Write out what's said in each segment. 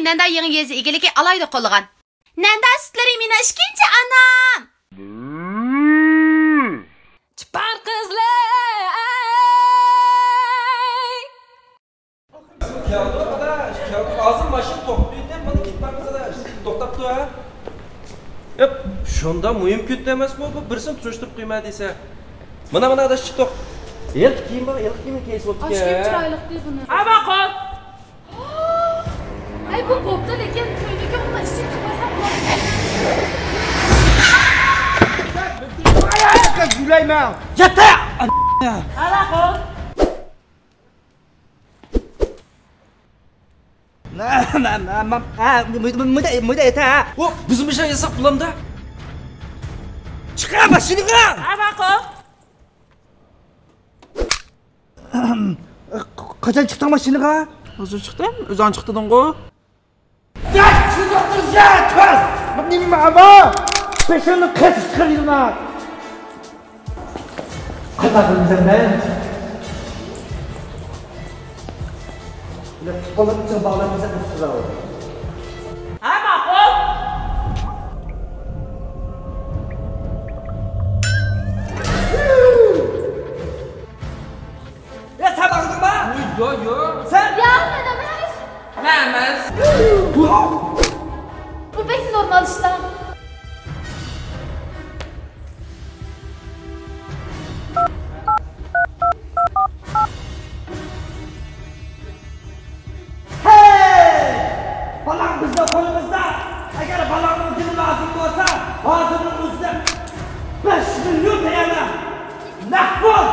Nanda yangi yezi egiligi alayda qolgan. Nanda sütleri meni ishkinchi anam. Chipar qizlar. Ağzım maşın topluydu. Bana gitmemize de toktaptı ha. Yap, şunda mümkün demez mi bu? Birisini turuşturup kıyma deyse. Bana da çıktık. Yelk kiyim bak, yelk kiyim keysi oldu ki. Aşkım çıraylık değil bunu. Ha bakın. Ay bu koptu lekin köydeki ona işçi çıkmasam Ay, güleyme. Yeter. Ha bakın. Mới đây ta. O, bizim bir şey yasak bulamda. Çıkar başını kır. Ha bakın. Kaçan çıktın başını kır? Özür çıktım. Özün çıktın ko. Ya çıktın ya kız. Benim ama. Peşini kes kırılma. Kadın sen ne? Kalau kita bawa kita terus. Ha bakın. Ya sen bakın mı? Yo. Sen. Ya ne demek? Memez. Bu pek normal işte. Balang bizde kolumuzda. Eğer balangın ucunu lazım olsa ağzının üstüne 5 milyon TL. Nakbol.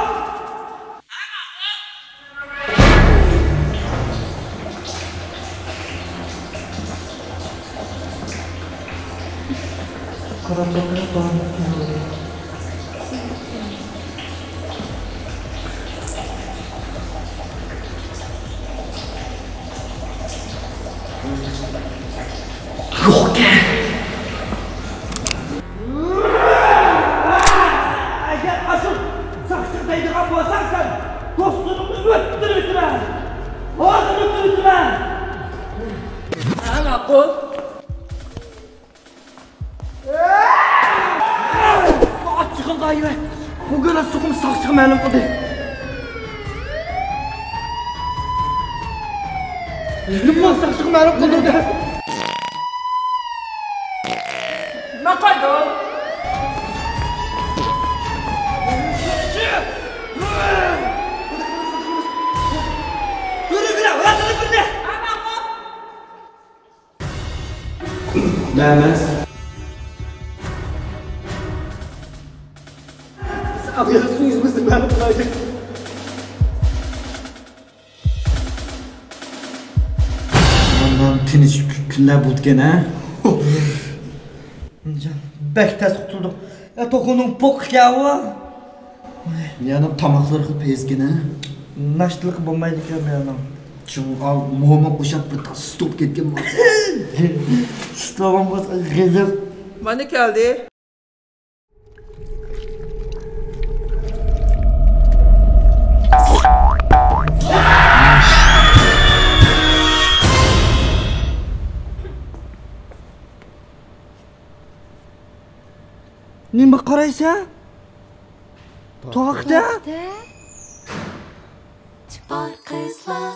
Yok ya. Eğer asıl saksı değdiğin olsan sen dostunu öttürütme. Ağzını öttürütme. Ha bakın. Çıkın gayrı. Bu kadar sokum saksı mənim qıdı. Lütfen saksı mənim qıdı. Ne kadar? Yürü bile, ulan yürü bile. Ha bakın. Məməz. Abi ya su yüzümüzü mənim qılaydı. Aman tinç günler buldu gene. Bək təs qutulduq. Ya toxunun bok ya o. Yanım tamakları qıl pezgine. Naştılık bulmaydı ki yanım. Çünkü al muhama qoşaq bir tas stop ketken var. Stopam var rezil. Bana geldi. Nima qaraysan? Toqda? Chipar qizlar.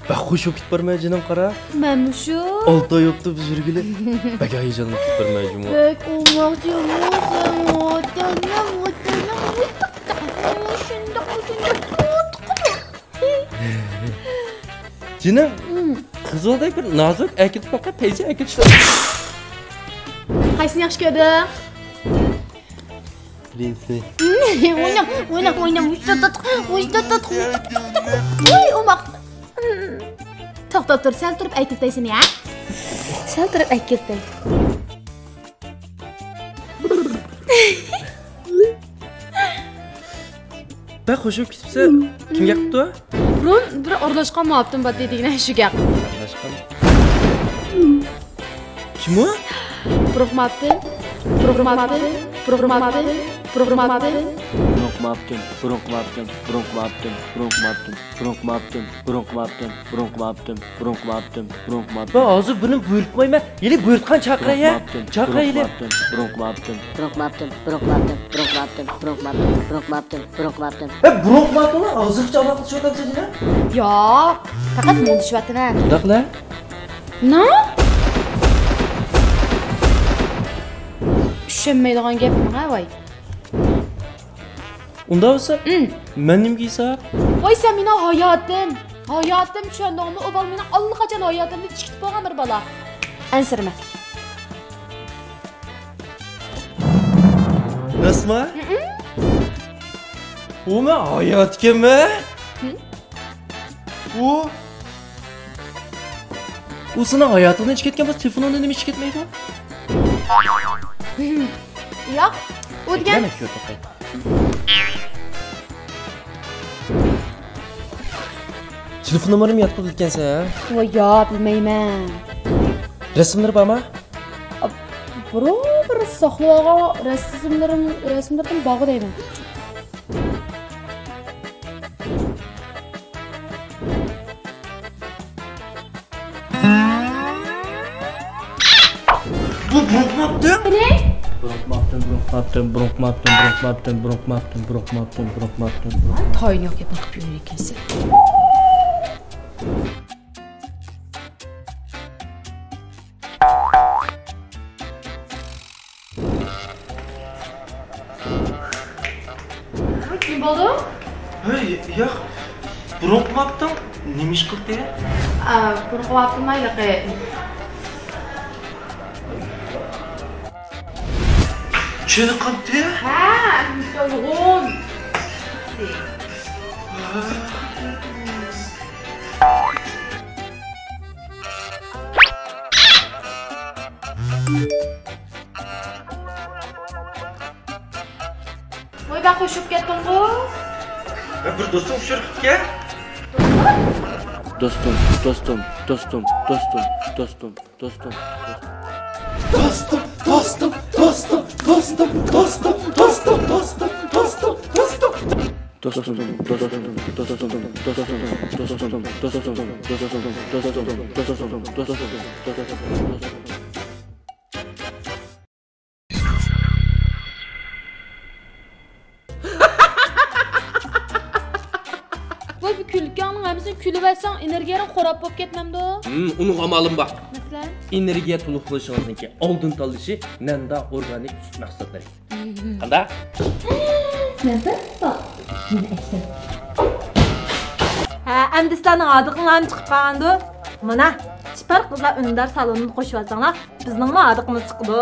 Bak hoş yok gitmeye canım kara. Ben şu. 6 ay yoktu biz yürügüle. Bak ay canım gitmeye cuma. Bek olmak canım. Canım. Kız oldu bir nazik erkek fakat teyze erkek işte. Qaysini yaxshi ko'rding? Prinsi. O'ynam. Voy, umoq. To'xtab tur, sal turib aytib taysin ya. Sal turib aytib tay. Ben hoşum gitipse kim yaptı o? Burun bir orlashqolmayaptim bat dedigina shu gap. Kim o? Buruqmabdi. Ben ağzı bunu buyurtmayma. Yeli buyurtkan çakra ya. Çakra yeli. Bronk lan ağzı çalaklı şu adam seni. Yo'q, faqat mo'ndishyapti ha. Daqla. Na? Tushunmaydigan gapmi ha, voy. Unda bo'lsa, men nimga hisob? Voy sen meni hayotim tushundingmi? O bola meni allaqachon hayotimni tikib qo'ygan bir bola. Ansirma. Rasma? O men hayotgami? O sening hayotingdan chiqib ketgan bo'lsa, telefoningdan nima chiqib ketmaydi? Yo'q, u degan telefon numaramı yodga ekansan ha? voy yo'q, bilmayman. Rasmlari bormi? Bir saqlagan rasmlarim bog'i deyman. Bu bronk Ne? Bronk. Toyni yo'q bakıp yürür ekansan. Kim bo'ldi? Hey, ya. Bronk nima ish qildi? Qo'rqyapti mayli. Cheni qildi? Ha, so'lg'un. Voy ben qo'shib ketdim-ku. Bir do'stim ushiribdi-ku. Voy bu kulganning hammasini kulib olsang, energiyang qorab bo'lib ketmamdi. Uni amalim bor. Masalan, Energiya to'liq qilishingizga oldin tanlashi Nanda organik sut mahsulotlari. Qanday? Ha, endi sizlarning adiqinglarni chiqib qolgandi. Mana, Chipar qizlar undar salonini qo'shib olsanglar, bizning adiqimiz chiqdi.